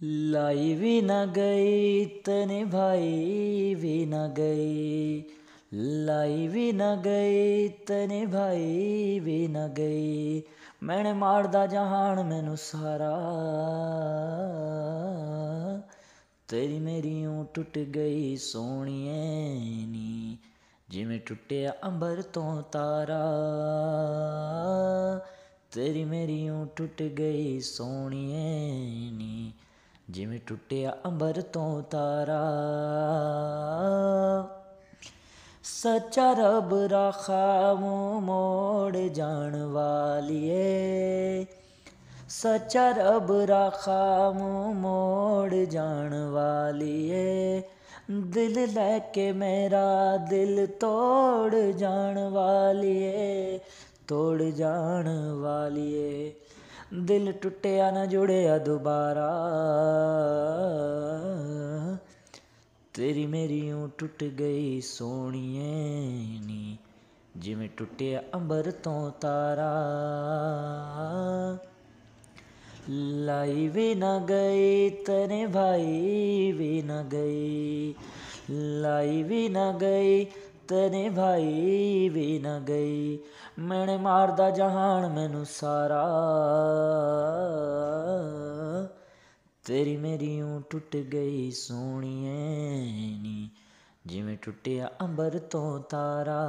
लाई भी न गई तने भाई भी न गई, लाई भी न गई तने भाई भी न गई, मैंने मारदा जहान मैनू सारा, तेरी मेरी ऊँ टुट गई सोहणीए नी, जिवें टुटिया अंबर तो तारा, तेरी मेरी ऊँ टुट गई सोहणीए नी, जिवें टुटिया अंबर तो तारा। सच्चा रब राखा मुँह मोड़ जान वालिए, सच्चा रब राखा मुँह मोड़ जान वालिए, दिल लैके मेरा दिल तोड़ जान वालिए, तोड़ जान वालिए, दिल टुटिया न जुड़िया दोबारा, तेरी मेरी ऊँ टुट गई सोहणीए नी, जिवें टुटिया अंबर तो तारा। लाई भी न गई तने भाई भी न गई, लाई भी न गई तने भाई भी न गई, मैंने मारदा जहान मैनू सारा, तेरी मेरी ऊँ टुट गई सोहणीए नी, जिवें टुटिया अंबर तो तारा।